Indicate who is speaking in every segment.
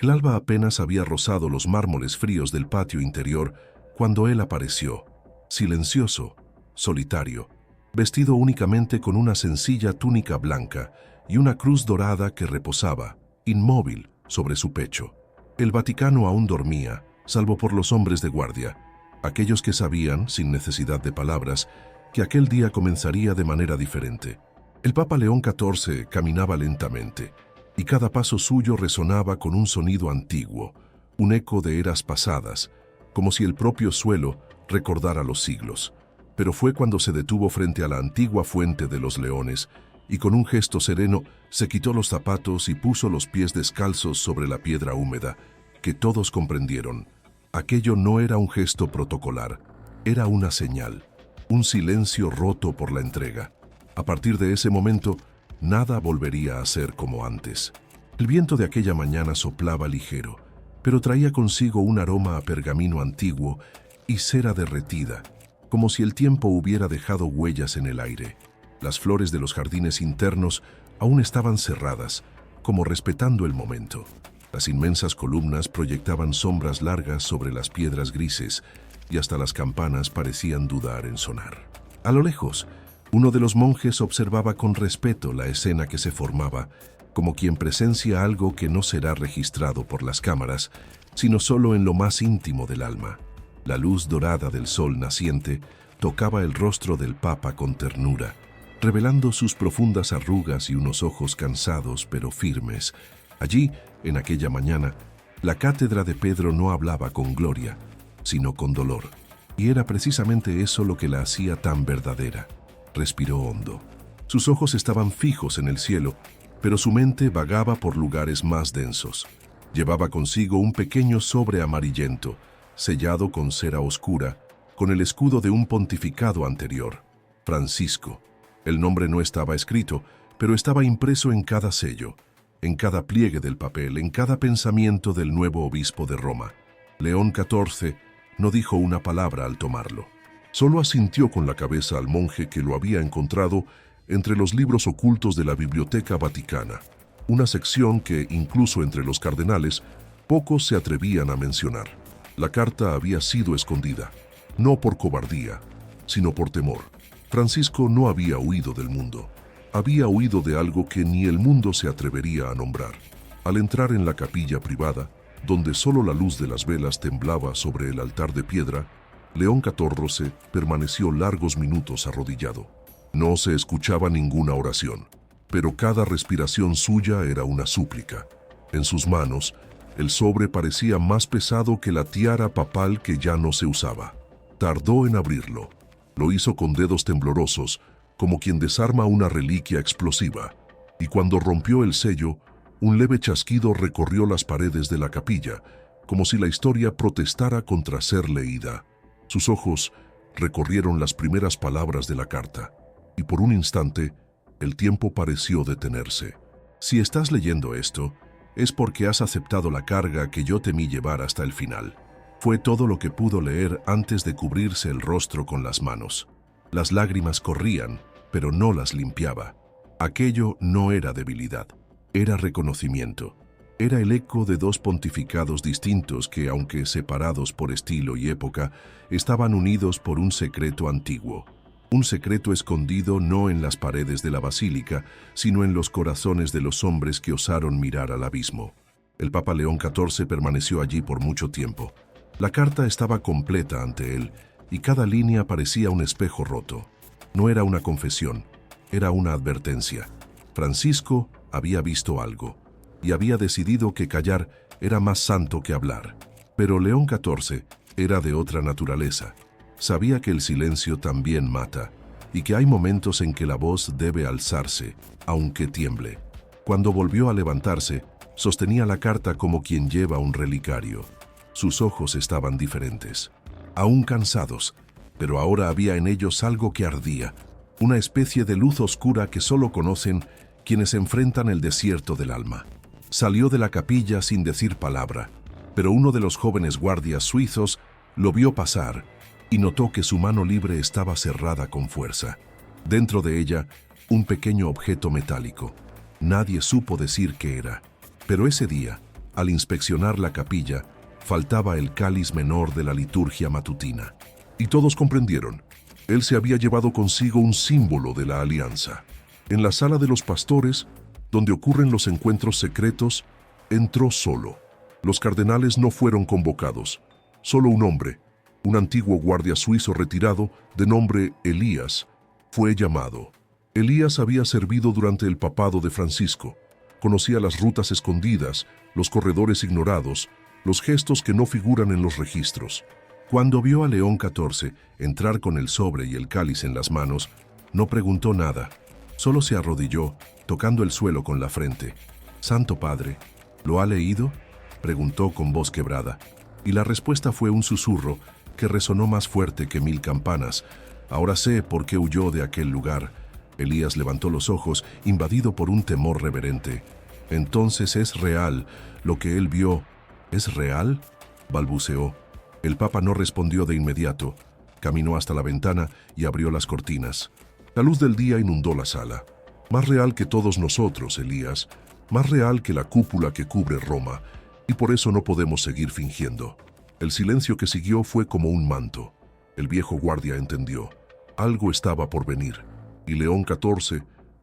Speaker 1: El alba apenas había rozado los mármoles fríos del patio interior cuando él apareció, silencioso, solitario, vestido únicamente con una sencilla túnica blanca y una cruz dorada que reposaba, inmóvil, sobre su pecho. El Vaticano aún dormía, salvo por los hombres de guardia, aquellos que sabían, sin necesidad de palabras, que aquel día comenzaría de manera diferente. El Papa León XIV caminaba lentamente, y cada paso suyo resonaba con un sonido antiguo, un eco de eras pasadas, como si el propio suelo recordara los siglos. Pero fue cuando se detuvo frente a la antigua fuente de los leones, y con un gesto sereno se quitó los zapatos y puso los pies descalzos sobre la piedra húmeda, que todos comprendieron. Aquello no era un gesto protocolar, era una señal, un silencio roto por la entrega. A partir de ese momento, nada volvería a ser como antes. El viento de aquella mañana soplaba ligero, pero traía consigo un aroma a pergamino antiguo y cera derretida, como si el tiempo hubiera dejado huellas en el aire. Las flores de los jardines internos aún estaban cerradas, como respetando el momento. Las inmensas columnas proyectaban sombras largas sobre las piedras grises y hasta las campanas parecían dudar en sonar. A lo lejos, uno de los monjes observaba con respeto la escena que se formaba, como quien presencia algo que no será registrado por las cámaras, sino solo en lo más íntimo del alma. La luz dorada del sol naciente tocaba el rostro del Papa con ternura, revelando sus profundas arrugas y unos ojos cansados pero firmes. Allí, en aquella mañana, la cátedra de Pedro no hablaba con gloria, sino con dolor, y era precisamente eso lo que la hacía tan verdadera. Respiró hondo. Sus ojos estaban fijos en el cielo, pero su mente vagaba por lugares más densos. Llevaba consigo un pequeño sobre amarillento, sellado con cera oscura, con el escudo de un pontificado anterior, Francisco. El nombre no estaba escrito, pero estaba impreso en cada sello, en cada pliegue del papel, en cada pensamiento del nuevo obispo de Roma. León XIV no dijo una palabra al tomarlo. Solo asintió con la cabeza al monje que lo había encontrado entre los libros ocultos de la Biblioteca Vaticana, una sección que, incluso entre los cardenales, pocos se atrevían a mencionar. La carta había sido escondida, no por cobardía, sino por temor. Francisco no había huido del mundo. Había huido de algo que ni el mundo se atrevería a nombrar. Al entrar en la capilla privada, donde solo la luz de las velas temblaba sobre el altar de piedra, León XIV permaneció largos minutos arrodillado. No se escuchaba ninguna oración, pero cada respiración suya era una súplica. En sus manos, el sobre parecía más pesado que la tiara papal que ya no se usaba. Tardó en abrirlo. Lo hizo con dedos temblorosos, como quien desarma una reliquia explosiva, y cuando rompió el sello, un leve chasquido recorrió las paredes de la capilla, como si la historia protestara contra ser leída. Sus ojos recorrieron las primeras palabras de la carta, y por un instante, el tiempo pareció detenerse. Si estás leyendo esto, es porque has aceptado la carga que yo temí llevar hasta el final. Fue todo lo que pudo leer antes de cubrirse el rostro con las manos. Las lágrimas corrían, pero no las limpiaba. Aquello no era debilidad, era reconocimiento. Era el eco de dos pontificados distintos que, aunque separados por estilo y época, estaban unidos por un secreto antiguo. Un secreto escondido no en las paredes de la basílica, sino en los corazones de los hombres que osaron mirar al abismo. El Papa León XIV permaneció allí por mucho tiempo. La carta estaba completa ante él, y cada línea parecía un espejo roto. No era una confesión, era una advertencia. Francisco había visto algo, y había decidido que callar era más santo que hablar. Pero León XIV era de otra naturaleza. Sabía que el silencio también mata, y que hay momentos en que la voz debe alzarse, aunque tiemble. Cuando volvió a levantarse, sostenía la carta como quien lleva un relicario. Sus ojos estaban diferentes, aún cansados, pero ahora había en ellos algo que ardía, una especie de luz oscura que solo conocen quienes enfrentan el desierto del alma. Salió de la capilla sin decir palabra, pero uno de los jóvenes guardias suizos lo vio pasar y notó que su mano libre estaba cerrada con fuerza. Dentro de ella, un pequeño objeto metálico. Nadie supo decir qué era, pero ese día, Al inspeccionar la capilla, faltaba el cáliz menor de la liturgia matutina. Y todos comprendieron. Él se había llevado consigo un símbolo de la alianza. En la sala de los pastores, donde ocurren los encuentros secretos, entró solo. Los cardenales no fueron convocados. Solo un hombre, un antiguo guardia suizo retirado, de nombre Elías, fue llamado. Elías había servido durante el papado de Francisco. Conocía las rutas escondidas, los corredores ignorados, los gestos que no figuran en los registros. Cuando vio a León XIV entrar con el sobre y el cáliz en las manos, no preguntó nada. Solo se arrodilló, tocando el suelo con la frente. «Santo Padre, ¿lo ha leído?», preguntó con voz quebrada. Y la respuesta fue un susurro que resonó más fuerte que 1000 campanas. «Ahora sé por qué huyó de aquel lugar». Elías levantó los ojos, invadido por un temor reverente. «Entonces es real lo que él vio». «¿Es real?», balbuceó. El Papa no respondió de inmediato. Caminó hasta la ventana y abrió las cortinas. La luz del día inundó la sala. «Más real que todos nosotros, Elías. Más real que la cúpula que cubre Roma. Y por eso no podemos seguir fingiendo». El silencio que siguió fue como un manto. El viejo guardia entendió. Algo estaba por venir. Y León XIV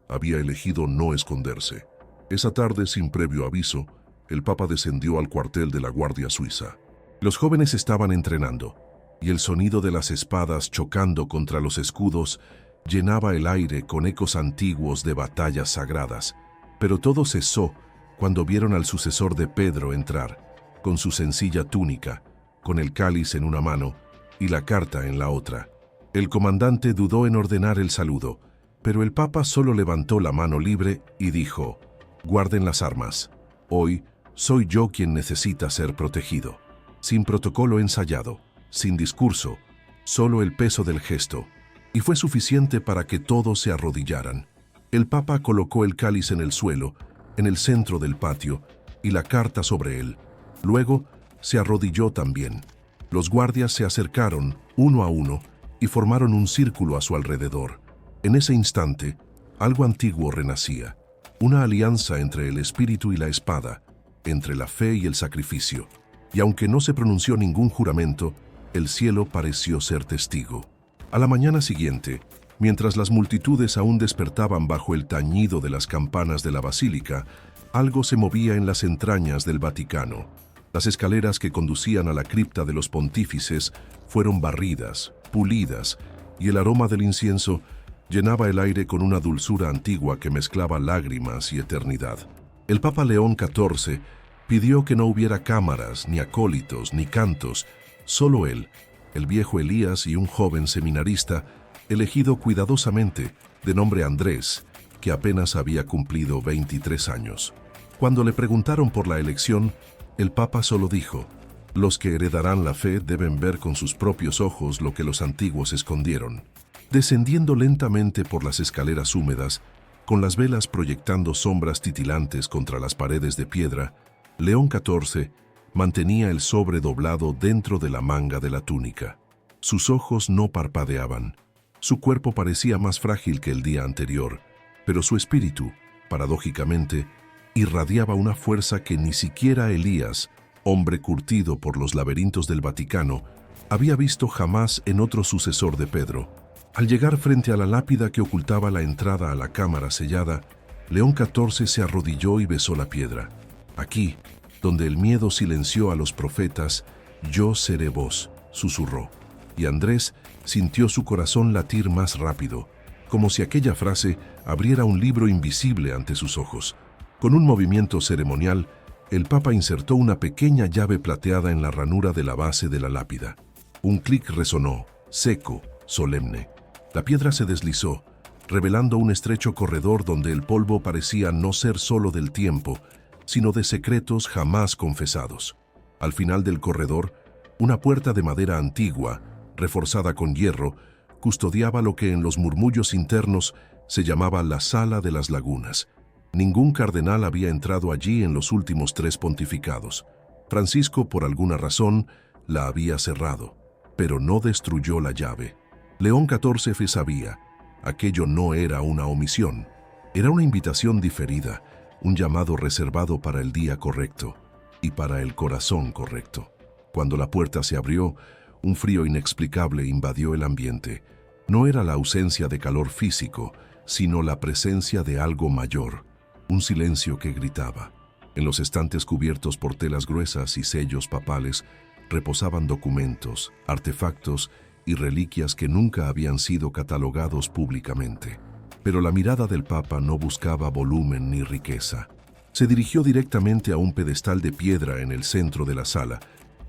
Speaker 1: había elegido no esconderse. Esa tarde, sin previo aviso, el Papa descendió al cuartel de la Guardia Suiza. Los jóvenes estaban entrenando, y el sonido de las espadas chocando contra los escudos llenaba el aire con ecos antiguos de batallas sagradas. Pero todo cesó cuando vieron al sucesor de Pedro entrar, con su sencilla túnica, con el cáliz en una mano y la carta en la otra. El comandante dudó en ordenar el saludo, pero el Papa solo levantó la mano libre y dijo: «Guarden las armas. Hoy soy yo quien necesita ser protegido». Sin protocolo ensayado, sin discurso, solo el peso del gesto, y fue suficiente para que todos se arrodillaran. El Papa colocó el cáliz en el suelo, en el centro del patio, y la carta sobre él. Luego se arrodilló también. Los guardias se acercaron, uno a uno, y formaron un círculo a su alrededor. En ese instante, algo antiguo renacía, una alianza entre el espíritu y la espada, entre la fe y el sacrificio. Y aunque no se pronunció ningún juramento, el cielo pareció ser testigo. A la mañana siguiente, mientras las multitudes aún despertaban bajo el tañido de las campanas de la basílica, algo se movía en las entrañas del Vaticano. Las escaleras que conducían a la cripta de los pontífices fueron barridas, pulidas, y el aroma del incienso llenaba el aire con una dulzura antigua que mezclaba lágrimas y eternidad. El Papa León XIV pidió que no hubiera cámaras, ni acólitos, ni cantos, solo él, el viejo Elías y un joven seminarista, elegido cuidadosamente, de nombre Andrés, que apenas había cumplido 23 años. Cuando le preguntaron por la elección, el Papa solo dijo: «Los que heredarán la fe deben ver con sus propios ojos lo que los antiguos escondieron». Descendiendo lentamente por las escaleras húmedas, con las velas proyectando sombras titilantes contra las paredes de piedra, León XIV mantenía el sobre doblado dentro de la manga de la túnica. Sus ojos no parpadeaban. Su cuerpo parecía más frágil que el día anterior, pero su espíritu, paradójicamente, irradiaba una fuerza que ni siquiera Elías, hombre curtido por los laberintos del Vaticano, había visto jamás en otro sucesor de Pedro. Al llegar frente a la lápida que ocultaba la entrada a la cámara sellada, León XIV se arrodilló y besó la piedra. «Aquí, donde el miedo silenció a los profetas, yo seré voz», susurró. Y Andrés sintió su corazón latir más rápido, como si aquella frase abriera un libro invisible ante sus ojos. Con un movimiento ceremonial, el Papa insertó una pequeña llave plateada en la ranura de la base de la lápida. Un clic resonó, seco, solemne. La piedra se deslizó, revelando un estrecho corredor donde el polvo parecía no ser solo del tiempo, sino de secretos jamás confesados. Al final del corredor, una puerta de madera antigua, reforzada con hierro, custodiaba lo que en los murmullos internos se llamaba la Sala de las Lagunas. Ningún cardenal había entrado allí en los últimos 3 pontificados. Francisco, por alguna razón, la había cerrado, pero no destruyó la llave. León XIV sabía, aquello no era una omisión, era una invitación diferida, un llamado reservado para el día correcto. y para el corazón correcto. Cuando la puerta se abrió, un frío inexplicable invadió el ambiente. No era la ausencia de calor físico, sino la presencia de algo mayor, un silencio que gritaba. En los estantes cubiertos por telas gruesas y sellos papales reposaban documentos, artefactos y reliquias que nunca habían sido catalogados públicamente. Pero la mirada del Papa no buscaba volumen ni riqueza. Se dirigió directamente a un pedestal de piedra en el centro de la sala,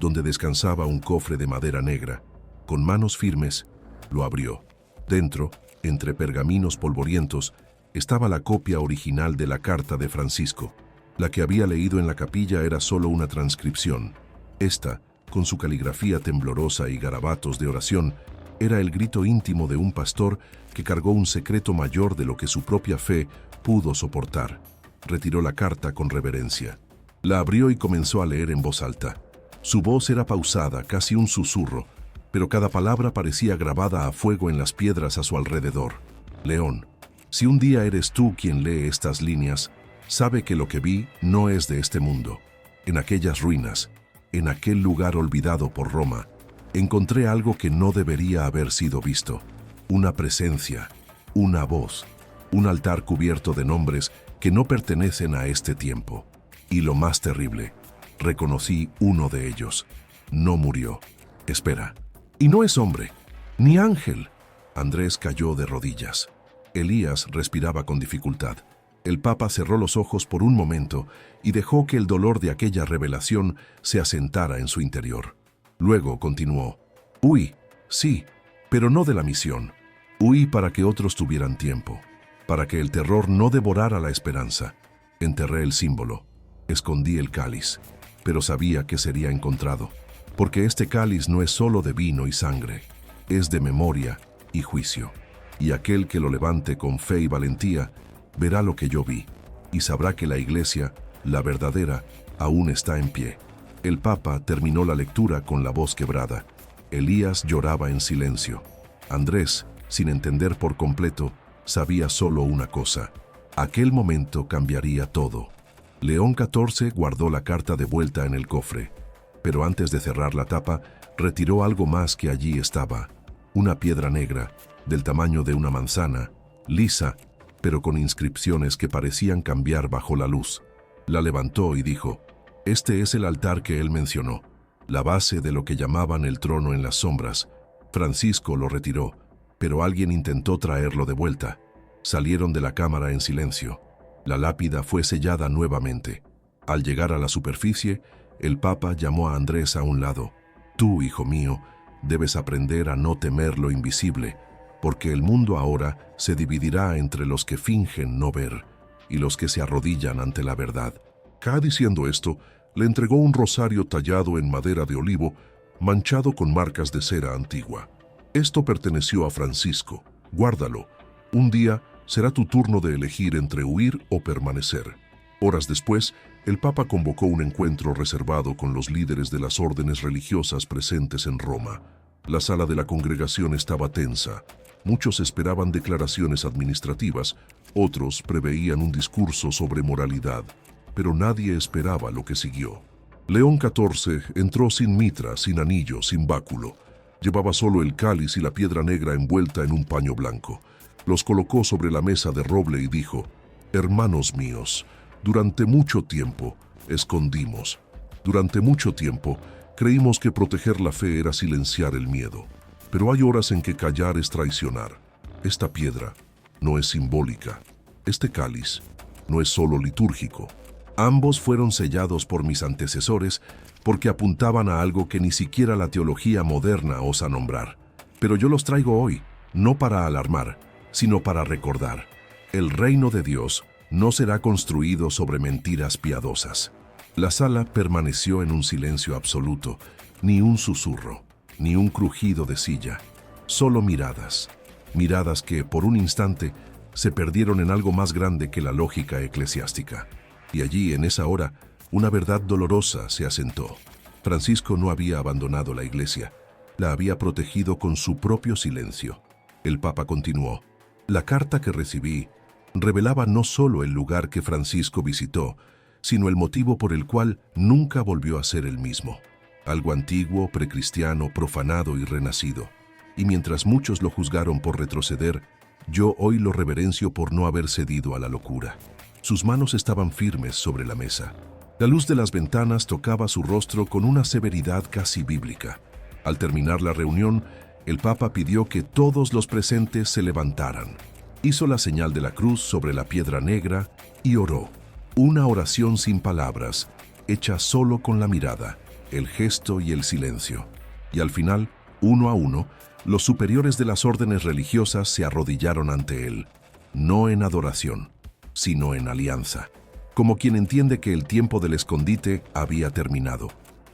Speaker 1: donde descansaba un cofre de madera negra. Con manos firmes, lo abrió. Dentro, entre pergaminos polvorientos, estaba la copia original de la carta de Francisco. La que había leído en la capilla era solo una transcripción. Esta, con su caligrafía temblorosa y garabatos de oración, era el grito íntimo de un pastor que cargó un secreto mayor de lo que su propia fe pudo soportar. Retiró la carta con reverencia. La abrió y comenzó a leer en voz alta. Su voz era pausada, casi un susurro, pero cada palabra parecía grabada a fuego en las piedras a su alrededor. León, si un día eres tú quien lee estas líneas, sabe que lo que vi no es de este mundo. En aquellas ruinas, en aquel lugar olvidado por Roma, encontré algo que no debería haber sido visto. Una presencia, una voz, un altar cubierto de nombres que no pertenecen a este tiempo. Y lo más terrible, reconocí uno de ellos. No murió. Espera. Y no es hombre, ni ángel. Andrés cayó de rodillas. Elías respiraba con dificultad. El Papa cerró los ojos por un momento y dejó que el dolor de aquella revelación se asentara en su interior. Luego continuó. Huí, sí, pero no de la misión. Huí para que otros tuvieran tiempo, para que el terror no devorara la esperanza. Enterré el símbolo, escondí el cáliz, pero sabía que sería encontrado, porque este cáliz no es solo de vino y sangre, es de memoria y juicio. Y aquel que lo levante con fe y valentía, verá lo que yo vi, y sabrá que la Iglesia, la verdadera, aún está en pie. El Papa terminó la lectura con la voz quebrada. Elías lloraba en silencio. Andrés, sin entender por completo, sabía solo una cosa. Aquel momento cambiaría todo. León XIV guardó la carta de vuelta en el cofre, pero antes de cerrar la tapa, retiró algo más que allí estaba. Una piedra negra, del tamaño de una manzana, lisa, pero con inscripciones que parecían cambiar bajo la luz. La levantó y dijo, este es el altar que él mencionó, la base de lo que llamaban el trono en las sombras. Francisco lo retiró, pero alguien intentó traerlo de vuelta. Salieron de la cámara en silencio. La lápida fue sellada nuevamente. Al llegar a la superficie, el Papa llamó a Andrés a un lado. Tú, hijo mío, debes aprender a no temer lo invisible, porque el mundo ahora se dividirá entre los que fingen no ver y los que se arrodillan ante la verdad. Diciendo esto, le entregó un rosario tallado en madera de olivo, manchado con marcas de cera antigua. Esto perteneció a Francisco. Guárdalo. Un día será tu turno de elegir entre huir o permanecer. Horas después, el Papa convocó un encuentro reservado con los líderes de las órdenes religiosas presentes en Roma. La sala de la congregación estaba tensa. Muchos esperaban declaraciones administrativas, otros preveían un discurso sobre moralidad, pero nadie esperaba lo que siguió. León XIV entró sin mitra, sin anillo, sin báculo. Llevaba solo el cáliz y la piedra negra envuelta en un paño blanco. Los colocó sobre la mesa de roble y dijo, hermanos míos, durante mucho tiempo escondimos. Durante mucho tiempo creímos que proteger la fe era silenciar el miedo. Pero hay horas en que callar es traicionar. Esta piedra no es simbólica. Este cáliz no es solo litúrgico. Ambos fueron sellados por mis antecesores porque apuntaban a algo que ni siquiera la teología moderna osa nombrar. Pero yo los traigo hoy, no para alarmar, sino para recordar. El reino de Dios no será construido sobre mentiras piadosas. La sala permaneció en un silencio absoluto, ni un susurro, ni un crujido de silla, solo miradas. Miradas que, por un instante, se perdieron en algo más grande que la lógica eclesiástica. Y allí, en esa hora, una verdad dolorosa se asentó. Francisco no había abandonado la iglesia, la había protegido con su propio silencio. El Papa continuó. La carta que recibí revelaba no solo el lugar que Francisco visitó, sino el motivo por el cual nunca volvió a ser el mismo. Algo antiguo, precristiano, profanado y renacido. Y mientras muchos lo juzgaron por retroceder, yo hoy lo reverencio por no haber cedido a la locura. Sus manos estaban firmes sobre la mesa. La luz de las ventanas tocaba su rostro con una severidad casi bíblica. Al terminar la reunión, el Papa pidió que todos los presentes se levantaran. Hizo la señal de la cruz sobre la piedra negra y oró. Una oración sin palabras, hecha solo con la mirada, el gesto y el silencio. Y al final, uno a uno, los superiores de las órdenes religiosas se arrodillaron ante él, no en adoración, sino en alianza, como quien entiende que el tiempo del escondite había terminado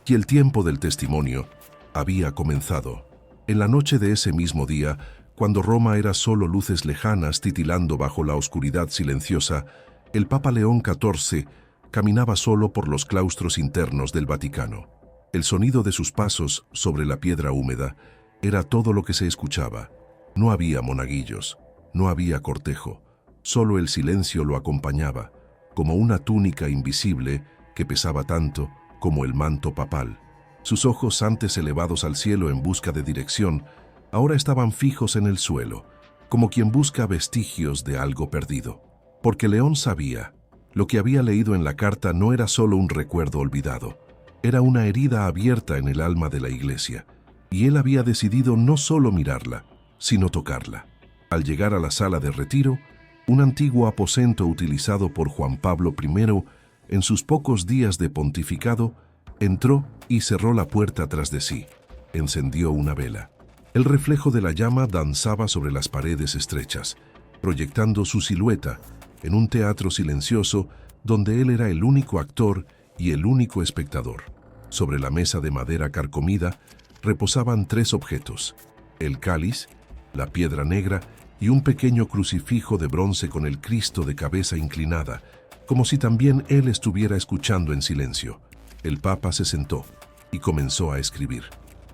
Speaker 1: y el tiempo del testimonio había comenzado. En la noche de ese mismo día, cuando Roma era solo luces lejanas titilando bajo la oscuridad silenciosa, el Papa León XIV caminaba solo por los claustros internos del Vaticano. El sonido de sus pasos sobre la piedra húmeda era todo lo que se escuchaba. No había monaguillos, no había cortejo, solo el silencio lo acompañaba, como una túnica invisible que pesaba tanto como el manto papal. Sus ojos, antes elevados al cielo en busca de dirección, ahora estaban fijos en el suelo, como quien busca vestigios de algo perdido. Porque León sabía, lo que había leído en la carta no era solo un recuerdo olvidado, era una herida abierta en el alma de la Iglesia, y él había decidido no solo mirarla, sino tocarla. Al llegar a la sala de retiro, un antiguo aposento utilizado por Juan Pablo I en sus pocos días de pontificado, entró y cerró la puerta tras de sí. Encendió una vela. El reflejo de la llama danzaba sobre las paredes estrechas, proyectando su silueta en un teatro silencioso donde él era el único actor y el único espectador. Sobre la mesa de madera carcomida reposaban tres objetos: el cáliz, la piedra negra y un pequeño crucifijo de bronce con el Cristo de cabeza inclinada, como si también él estuviera escuchando en silencio. El Papa se sentó y comenzó a escribir,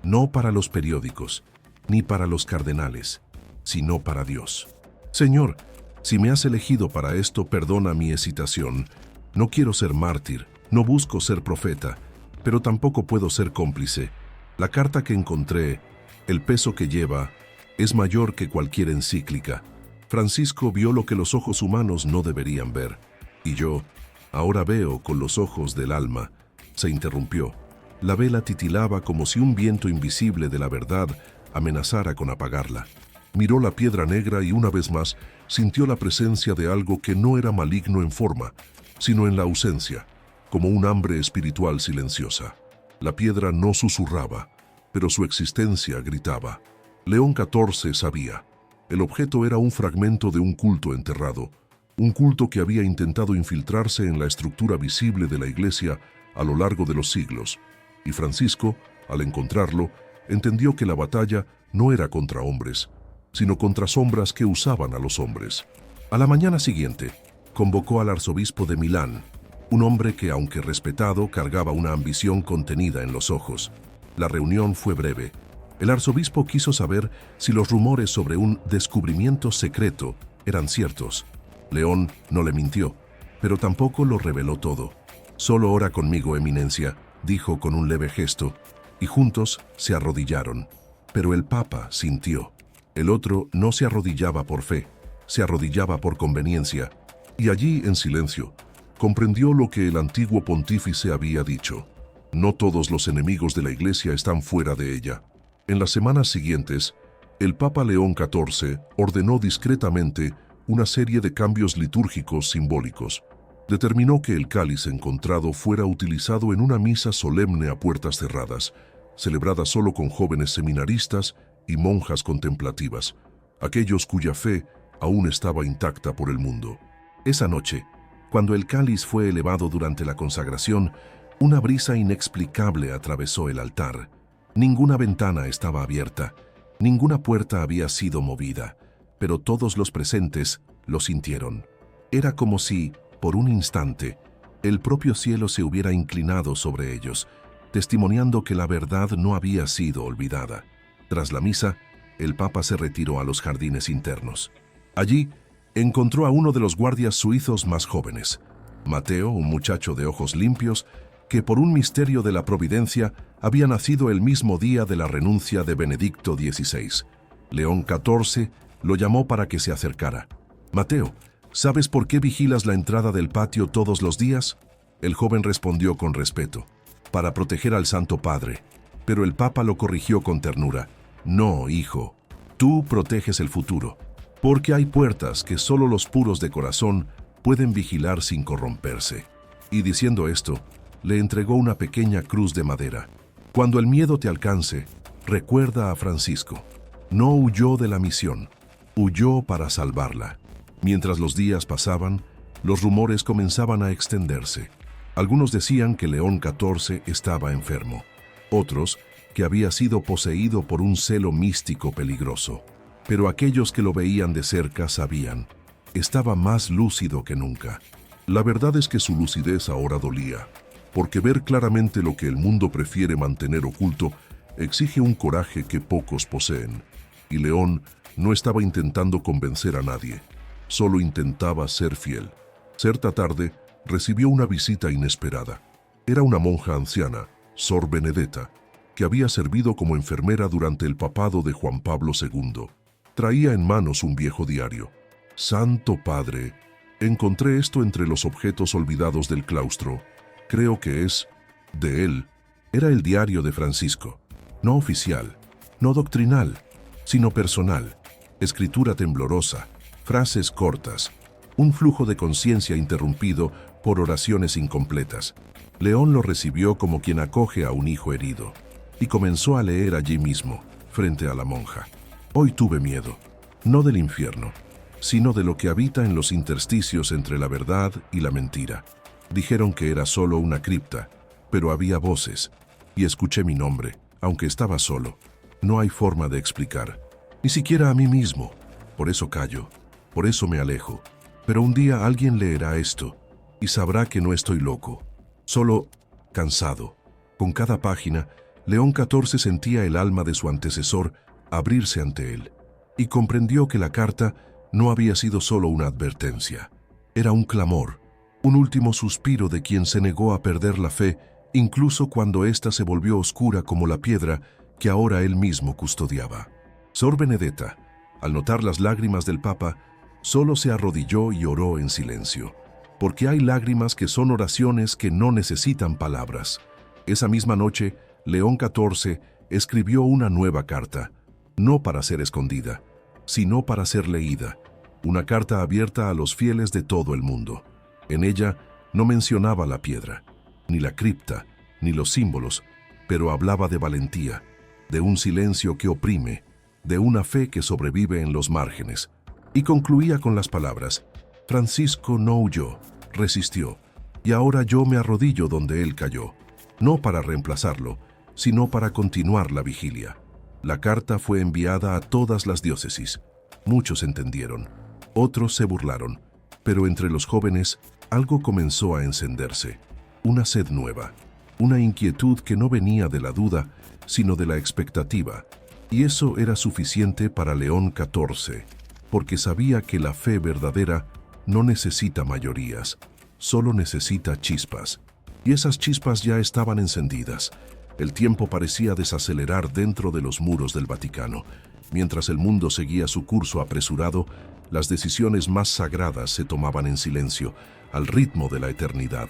Speaker 1: no para los periódicos, ni para los cardenales, sino para Dios. Señor, si me has elegido para esto, perdona mi hesitación. No quiero ser mártir, no busco ser profeta, pero tampoco puedo ser cómplice. La carta que encontré, el peso que lleva, es mayor que cualquier encíclica. Francisco vio lo que los ojos humanos no deberían ver, y yo, ahora veo con los ojos del alma. Se interrumpió. La vela titilaba como si un viento invisible de la verdad amenazara con apagarla. Miró la piedra negra y una vez más sintió la presencia de algo que no era maligno en forma, sino en la ausencia, como un hambre espiritual silenciosa. La piedra no susurraba, pero su existencia gritaba. León XIV sabía. El objeto era un fragmento de un culto enterrado, un culto que había intentado infiltrarse en la estructura visible de la Iglesia a lo largo de los siglos, y Francisco, al encontrarlo, entendió que la batalla no era contra hombres, sino contra sombras que usaban a los hombres. A la mañana siguiente, convocó al arzobispo de Milán, un hombre que, aunque respetado, cargaba una ambición contenida en los ojos. La reunión fue breve. El arzobispo quiso saber si los rumores sobre un descubrimiento secreto eran ciertos. León no le mintió, pero tampoco lo reveló todo. «Solo ora conmigo, eminencia», dijo con un leve gesto, y juntos se arrodillaron. Pero el Papa sintió. El otro no se arrodillaba por fe, se arrodillaba por conveniencia, y allí, en silencio, comprendió lo que el antiguo pontífice había dicho. No todos los enemigos de la Iglesia están fuera de ella. En las semanas siguientes, el Papa León XIV ordenó discretamente una serie de cambios litúrgicos simbólicos. Determinó que el cáliz encontrado fuera utilizado en una misa solemne a puertas cerradas, celebrada solo con jóvenes seminaristas y monjas contemplativas, aquellos cuya fe aún estaba intacta por el mundo. Esa noche, cuando el cáliz fue elevado durante la consagración, una brisa inexplicable atravesó el altar. Ninguna ventana estaba abierta, ninguna puerta había sido movida, pero todos los presentes lo sintieron. Era como si, por un instante, el propio cielo se hubiera inclinado sobre ellos, testimoniando que la verdad no había sido olvidada. Tras la misa, el Papa se retiró a los jardines internos. Allí, encontró a uno de los guardias suizos más jóvenes. Mateo, un muchacho de ojos limpios, que por un misterio de la providencia había nacido el mismo día de la renuncia de Benedicto XVI. León XIV lo llamó para que se acercara. «Mateo, ¿sabes por qué vigilas la entrada del patio todos los días?». El joven respondió con respeto: «Para proteger al Santo Padre». Pero el Papa lo corrigió con ternura: «No, hijo, tú proteges el futuro, porque hay puertas que solo los puros de corazón pueden vigilar sin corromperse». Y diciendo esto, le entregó una pequeña cruz de madera. Cuando el miedo te alcance, recuerda a Francisco. No huyó de la misión, huyó para salvarla. Mientras los días pasaban, los rumores comenzaban a extenderse. Algunos decían que León XIV estaba enfermo, otros que había sido poseído por un celo místico peligroso. Pero aquellos que lo veían de cerca sabían, estaba más lúcido que nunca. La verdad es que su lucidez ahora dolía, porque ver claramente lo que el mundo prefiere mantener oculto exige un coraje que pocos poseen. Y León no estaba intentando convencer a nadie, solo intentaba ser fiel. Cierta tarde recibió una visita inesperada. Era una monja anciana, Sor Benedetta, que había servido como enfermera durante el papado de Juan Pablo II. Traía en manos un viejo diario. «Santo Padre, encontré esto entre los objetos olvidados del claustro. Creo que es de él». Era el diario de Francisco, no oficial, no doctrinal, sino personal. Escritura temblorosa, frases cortas, un flujo de conciencia interrumpido por oraciones incompletas. León lo recibió como quien acoge a un hijo herido, y comenzó a leer allí mismo, frente a la monja. «Hoy tuve miedo, no del infierno, sino de lo que habita en los intersticios entre la verdad y la mentira. Dijeron que era solo una cripta, pero había voces, y escuché mi nombre, aunque estaba solo. No hay forma de explicar, ni siquiera a mí mismo. Por eso callo, por eso me alejo. Pero un día alguien leerá esto, y sabrá que no estoy loco, solo cansado». Con cada página, León XIV sentía el alma de su antecesor abrirse ante él, y comprendió que la carta no había sido solo una advertencia. Era un clamor, un último suspiro de quien se negó a perder la fe, incluso cuando ésta se volvió oscura como la piedra que ahora él mismo custodiaba. Sor Benedetta, al notar las lágrimas del Papa, solo se arrodilló y oró en silencio, porque hay lágrimas que son oraciones que no necesitan palabras. Esa misma noche, León XIV escribió una nueva carta, no para ser escondida, sino para ser leída, una carta abierta a los fieles de todo el mundo. En ella no mencionaba la piedra, ni la cripta, ni los símbolos, pero hablaba de valentía, de un silencio que oprime, de una fe que sobrevive en los márgenes, y concluía con las palabras: «Francisco no huyó, resistió, y ahora yo me arrodillo donde él cayó, no para reemplazarlo, sino para continuar la vigilia». La carta fue enviada a todas las diócesis. Muchos entendieron, otros se burlaron, pero entre los jóvenes algo comenzó a encenderse, una sed nueva, una inquietud que no venía de la duda, sino de la expectativa, y eso era suficiente para León XIV, porque sabía que la fe verdadera no necesita mayorías, solo necesita chispas, y esas chispas ya estaban encendidas. El tiempo parecía desacelerar dentro de los muros del Vaticano. Mientras el mundo seguía su curso apresurado, las decisiones más sagradas se tomaban en silencio, al ritmo de la eternidad.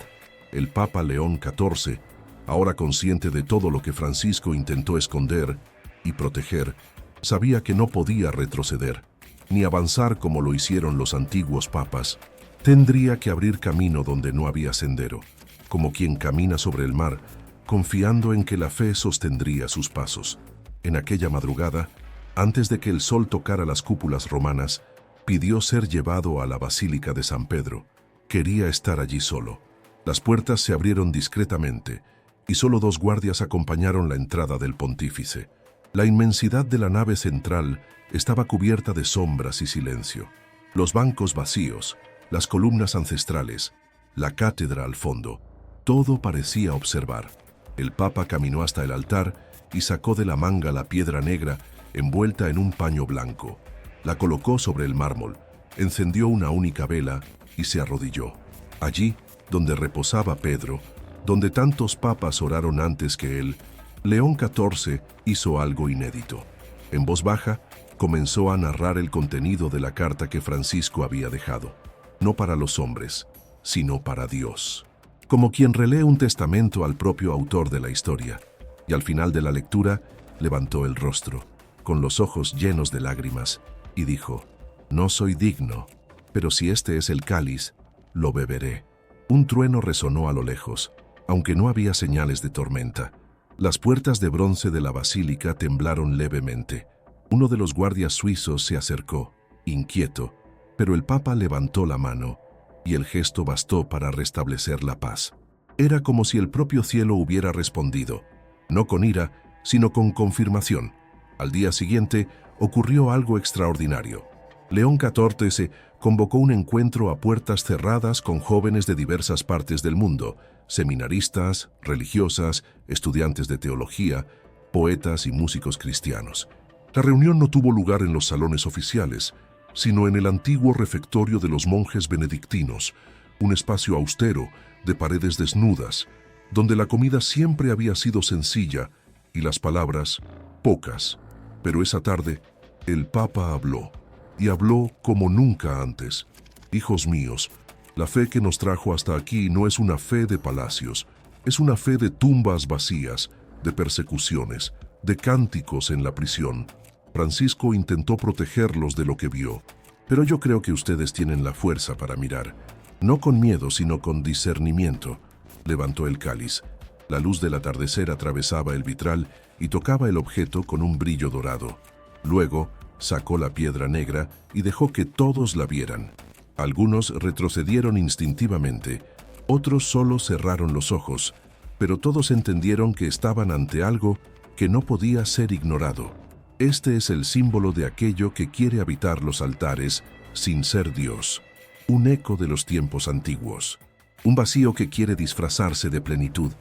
Speaker 1: El Papa León XIV, ahora consciente de todo lo que Francisco intentó esconder y proteger, sabía que no podía retroceder, ni avanzar como lo hicieron los antiguos papas. Tendría que abrir camino donde no había sendero, como quien camina sobre el mar, confiando en que la fe sostendría sus pasos. En aquella madrugada, antes de que el sol tocara las cúpulas romanas, pidió ser llevado a la Basílica de San Pedro. Quería estar allí solo. Las puertas se abrieron discretamente, y solo 2 guardias acompañaron la entrada del pontífice. La inmensidad de la nave central estaba cubierta de sombras y silencio. Los bancos vacíos, las columnas ancestrales, la cátedra al fondo, todo parecía observar. El Papa caminó hasta el altar y sacó de la manga la piedra negra envuelta en un paño blanco. La colocó sobre el mármol, encendió una única vela y se arrodilló. Allí, donde reposaba Pedro, donde tantos papas oraron antes que él, León XIV hizo algo inédito. En voz baja, comenzó a narrar el contenido de la carta que Francisco había dejado, no para los hombres, sino para Dios. Como quien relee un testamento al propio autor de la historia, y al final de la lectura levantó el rostro, con los ojos llenos de lágrimas, y dijo: «No soy digno, pero si este es el cáliz, lo beberé». Un trueno resonó a lo lejos, aunque no había señales de tormenta. Las puertas de bronce de la basílica temblaron levemente. Uno de los guardias suizos se acercó, inquieto, pero el Papa levantó la mano, y el gesto bastó para restablecer la paz. Era como si el propio cielo hubiera respondido, no con ira, sino con confirmación. Al día siguiente ocurrió algo extraordinario. León XIV convocó un encuentro a puertas cerradas con jóvenes de diversas partes del mundo, seminaristas, religiosas, estudiantes de teología, poetas y músicos cristianos. La reunión no tuvo lugar en los salones oficiales, sino en el antiguo refectorio de los monjes benedictinos, un espacio austero, de paredes desnudas, donde la comida siempre había sido sencilla y las palabras pocas. Pero esa tarde, el Papa habló, y habló como nunca antes. «Hijos míos, la fe que nos trajo hasta aquí no es una fe de palacios, es una fe de tumbas vacías, de persecuciones, de cánticos en la prisión». Francisco intentó protegerlos de lo que vio, pero yo creo que ustedes tienen la fuerza para mirar, no con miedo, sino con discernimiento. Levantó el cáliz. La luz del atardecer atravesaba el vitral y tocaba el objeto con un brillo dorado. Luego, sacó la piedra negra y dejó que todos la vieran. Algunos retrocedieron instintivamente, otros solo cerraron los ojos, pero todos entendieron que estaban ante algo que no podía ser ignorado. Este es el símbolo de aquello que quiere habitar los altares sin ser Dios, un eco de los tiempos antiguos, un vacío que quiere disfrazarse de plenitud.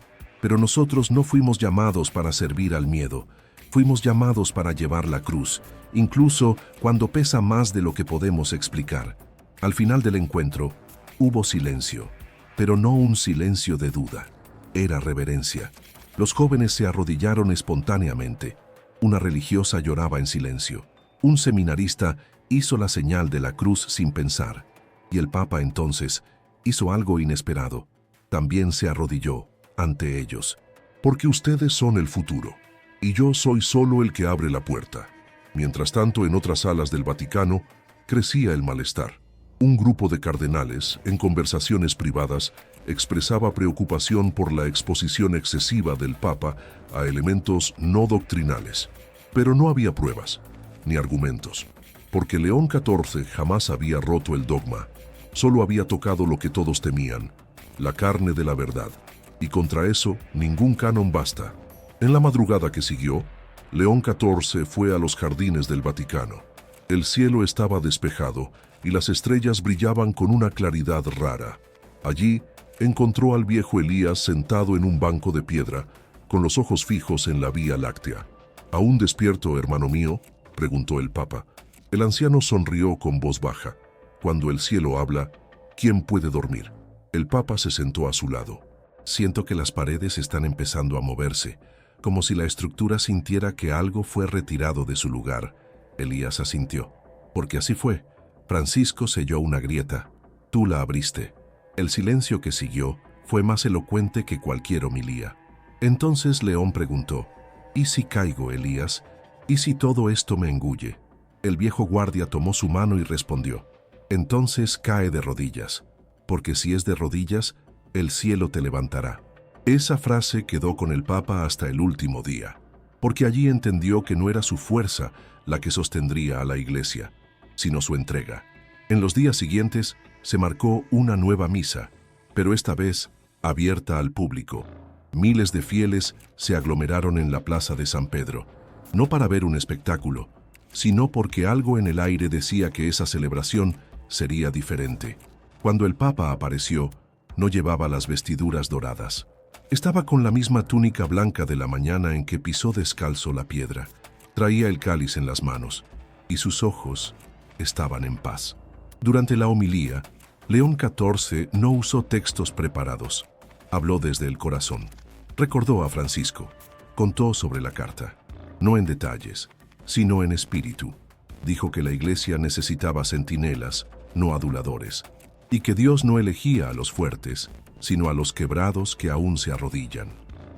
Speaker 1: Pero nosotros no fuimos llamados para servir al miedo, fuimos llamados para llevar la cruz, incluso cuando pesa más de lo que podemos explicar. Al final del encuentro, hubo silencio, pero no un silencio de duda, era reverencia. Los jóvenes se arrodillaron espontáneamente. Una religiosa lloraba en silencio. Un seminarista hizo la señal de la cruz sin pensar. Y el Papa entonces hizo algo inesperado. También se arrodilló ante ellos. «Porque ustedes son el futuro, y yo soy solo el que abre la puerta». Mientras tanto, en otras salas del Vaticano, crecía el malestar. Un grupo de cardenales, en conversaciones privadas, expresaba preocupación por la exposición excesiva del Papa a elementos no doctrinales. Pero no había pruebas, ni argumentos, porque León XIV jamás había roto el dogma, solo había tocado lo que todos temían, la carne de la verdad, y contra eso ningún canon basta. En la madrugada que siguió, León XIV fue a los jardines del Vaticano. El cielo estaba despejado y las estrellas brillaban con una claridad rara. Allí encontró al viejo Elías sentado en un banco de piedra, con los ojos fijos en la Vía Láctea. «¿Aún despierto, hermano mío?», preguntó el Papa. El anciano sonrió con voz baja. «Cuando el cielo habla, ¿quién puede dormir?». El Papa se sentó a su lado. «Siento que las paredes están empezando a moverse, como si la estructura sintiera que algo fue retirado de su lugar». Elías asintió. «Porque así fue. Francisco selló una grieta. Tú la abriste». El silencio que siguió fue más elocuente que cualquier homilía. Entonces León preguntó: «¿Y si caigo, Elías? ¿Y si todo esto me engulle?». El viejo guardia tomó su mano y respondió: «Entonces cae de rodillas, porque si es de rodillas, el cielo te levantará». Esa frase quedó con el Papa hasta el último día, porque allí entendió que no era su fuerza la que sostendría a la Iglesia, sino su entrega. En los días siguientes se marcó una nueva misa, pero esta vez abierta al público. Miles de fieles se aglomeraron en la plaza de San Pedro, no para ver un espectáculo, sino porque algo en el aire decía que esa celebración sería diferente. Cuando el Papa apareció, no llevaba las vestiduras doradas. Estaba con la misma túnica blanca de la mañana en que pisó descalzo la piedra. Traía el cáliz en las manos, y sus ojos estaban en paz. Durante la homilía, León XIV no usó textos preparados. Habló desde el corazón. Recordó a Francisco. Contó sobre la carta. No en detalles, sino en espíritu. Dijo que la Iglesia necesitaba centinelas, no aduladores, y que Dios no elegía a los fuertes, sino a los quebrados que aún se arrodillan.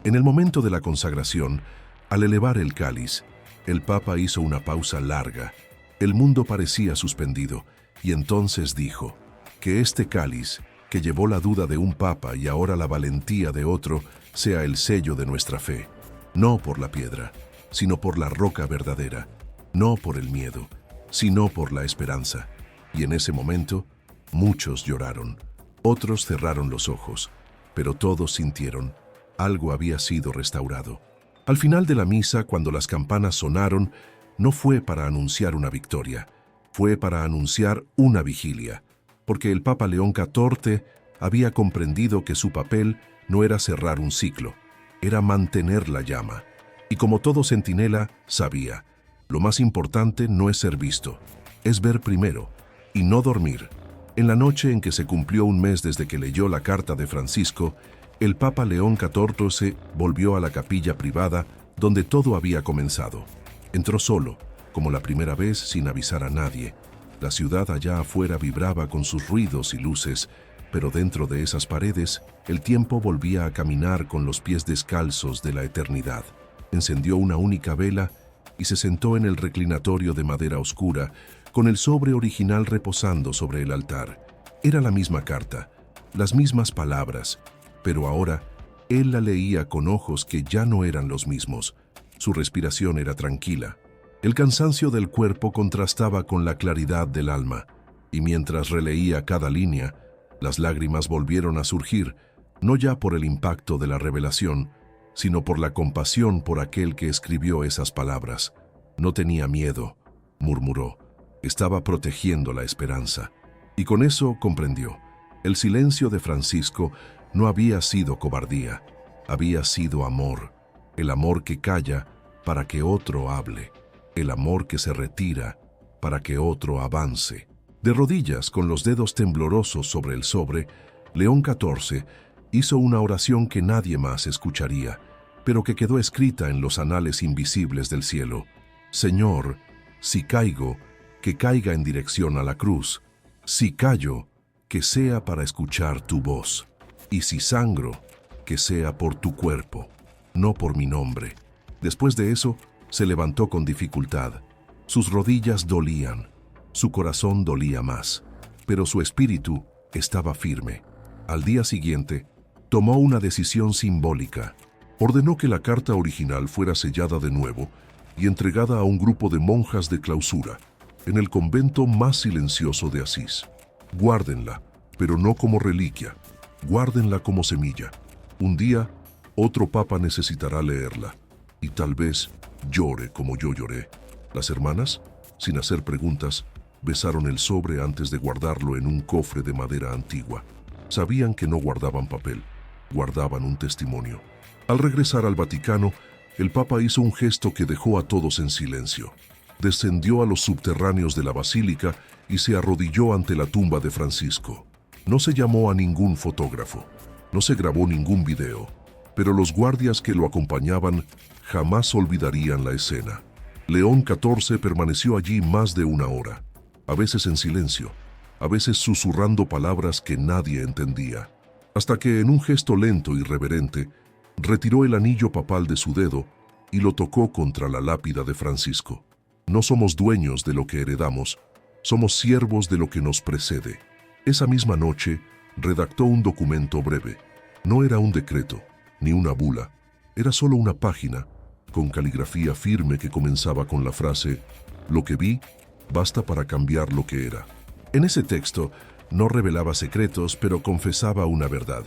Speaker 1: En el momento de la consagración, al elevar el cáliz, el Papa hizo una pausa larga. El mundo parecía suspendido, y entonces dijo que este cáliz, que llevó la duda de un Papa y ahora la valentía de otro, sea el sello de nuestra fe, no por la piedra, sino por la roca verdadera, no por el miedo, sino por la esperanza. Y en ese momento, muchos lloraron, otros cerraron los ojos, pero todos sintieron, algo había sido restaurado. Al final de la misa, cuando las campanas sonaron, no fue para anunciar una victoria, fue para anunciar una vigilia, porque el Papa León XIV había comprendido que su papel no era cerrar un ciclo, era mantener la llama. Y como todo centinela, sabía, lo más importante no es ser visto, es ver primero, y no dormir. En la noche en que se cumplió un mes desde que leyó la carta de Francisco, el Papa León XIV volvió a la capilla privada donde todo había comenzado. Entró solo, como la primera vez, sin avisar a nadie. La ciudad allá afuera vibraba con sus ruidos y luces, pero dentro de esas paredes, el tiempo volvía a caminar con los pies descalzos de la eternidad. Encendió una única vela y se sentó en el reclinatorio de madera oscura, con el sobre original reposando sobre el altar. Era la misma carta, las mismas palabras, pero ahora él la leía con ojos que ya no eran los mismos. Su respiración era tranquila. El cansancio del cuerpo contrastaba con la claridad del alma, y mientras releía cada línea, las lágrimas volvieron a surgir, no ya por el impacto de la revelación, sino por la compasión por aquel que escribió esas palabras. No tenía miedo, murmuró. Estaba protegiendo la esperanza. Y con eso comprendió. El silencio de Francisco no había sido cobardía, había sido amor. El amor que calla para que otro hable. El amor que se retira para que otro avance. De rodillas, con los dedos temblorosos sobre el sobre, León XIV hizo una oración que nadie más escucharía, pero que quedó escrita en los anales invisibles del cielo. Señor, si caigo, que caiga en dirección a la cruz. Si callo, que sea para escuchar tu voz. Y si sangro, que sea por tu cuerpo, no por mi nombre. Después de eso, se levantó con dificultad. Sus rodillas dolían, su corazón dolía más, pero su espíritu estaba firme. Al día siguiente, tomó una decisión simbólica. Ordenó que la carta original fuera sellada de nuevo y entregada a un grupo de monjas de clausura, en el convento más silencioso de Asís. Guárdenla, pero no como reliquia. Guárdenla como semilla. Un día, otro papa necesitará leerla, y tal vez llore como yo lloré. Las hermanas, sin hacer preguntas, besaron el sobre antes de guardarlo en un cofre de madera antigua. Sabían que no guardaban papel, guardaban un testimonio. Al regresar al Vaticano, el Papa hizo un gesto que dejó a todos en silencio. Descendió a los subterráneos de la basílica y se arrodilló ante la tumba de Francisco. No se llamó a ningún fotógrafo, no se grabó ningún video, pero los guardias que lo acompañaban jamás olvidarían la escena. León XIV permaneció allí más de una hora, a veces en silencio, a veces susurrando palabras que nadie entendía, hasta que en un gesto lento y reverente, retiró el anillo papal de su dedo y lo tocó contra la lápida de Francisco. No somos dueños de lo que heredamos, somos siervos de lo que nos precede. Esa misma noche, redactó un documento breve. No era un decreto, ni una bula, era solo una página, con caligrafía firme que comenzaba con la frase: «Lo que vi, basta para cambiar lo que era». En ese texto, no revelaba secretos, pero confesaba una verdad.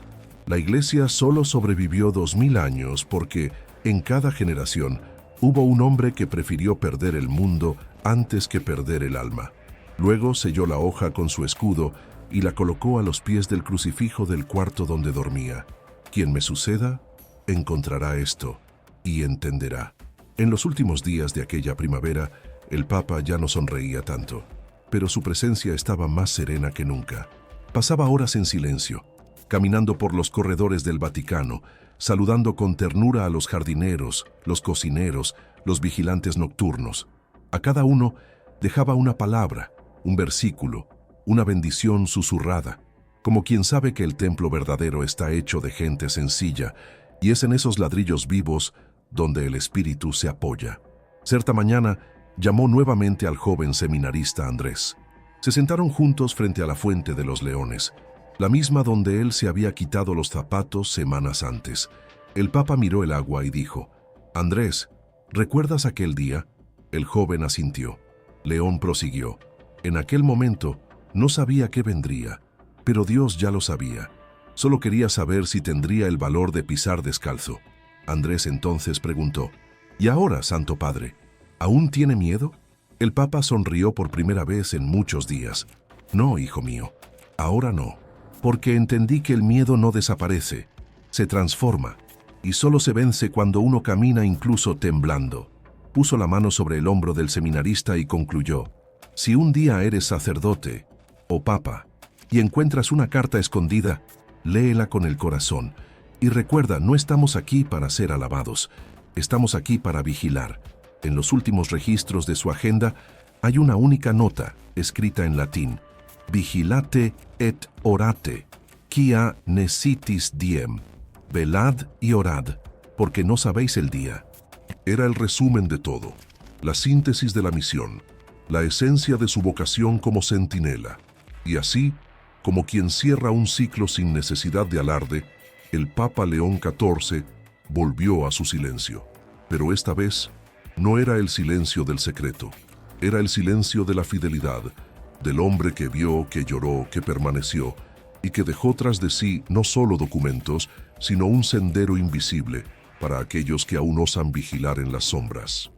Speaker 1: La Iglesia solo sobrevivió 2000 años porque, en cada generación, hubo un hombre que prefirió perder el mundo antes que perder el alma. Luego selló la hoja con su escudo y la colocó a los pies del crucifijo del cuarto donde dormía. Quien me suceda, encontrará esto y entenderá. En los últimos días de aquella primavera, el Papa ya no sonreía tanto, pero su presencia estaba más serena que nunca. Pasaba horas en silencio, caminando por los corredores del Vaticano, saludando con ternura a los jardineros, los cocineros, los vigilantes nocturnos. A cada uno dejaba una palabra, un versículo, una bendición susurrada, como quien sabe que el templo verdadero está hecho de gente sencilla, y es en esos ladrillos vivos donde el espíritu se apoya. Cierta mañana llamó nuevamente al joven seminarista Andrés. Se sentaron juntos frente a la fuente de los leones, la misma donde él se había quitado los zapatos semanas antes. El Papa miró el agua y dijo: «Andrés, ¿recuerdas aquel día?». El joven asintió. León prosiguió: «En aquel momento no sabía qué vendría, pero Dios ya lo sabía. Solo quería saber si tendría el valor de pisar descalzo». Andrés entonces preguntó: «¿Y ahora, Santo Padre, aún tiene miedo?». El Papa sonrió por primera vez en muchos días. «No, hijo mío, ahora no, porque entendí que el miedo no desaparece, se transforma, y solo se vence cuando uno camina incluso temblando». Puso la mano sobre el hombro del seminarista y concluyó: «Si un día eres sacerdote o papa y encuentras una carta escondida, léela con el corazón. Y recuerda, no estamos aquí para ser alabados, estamos aquí para vigilar». En los últimos registros de su agenda hay una única nota, escrita en latín: «Vigilate et orate, quia necitis diem». Velad y orad, porque no sabéis el día. Era el resumen de todo, la síntesis de la misión, la esencia de su vocación como centinela. Y así, como quien cierra un ciclo sin necesidad de alarde, el Papa León XIV volvió a su silencio. Pero esta vez no era el silencio del secreto, era el silencio de la fidelidad, del hombre que vio, que lloró, que permaneció y que dejó tras de sí no solo documentos, sino un sendero invisible para aquellos que aún osan vigilar en las sombras.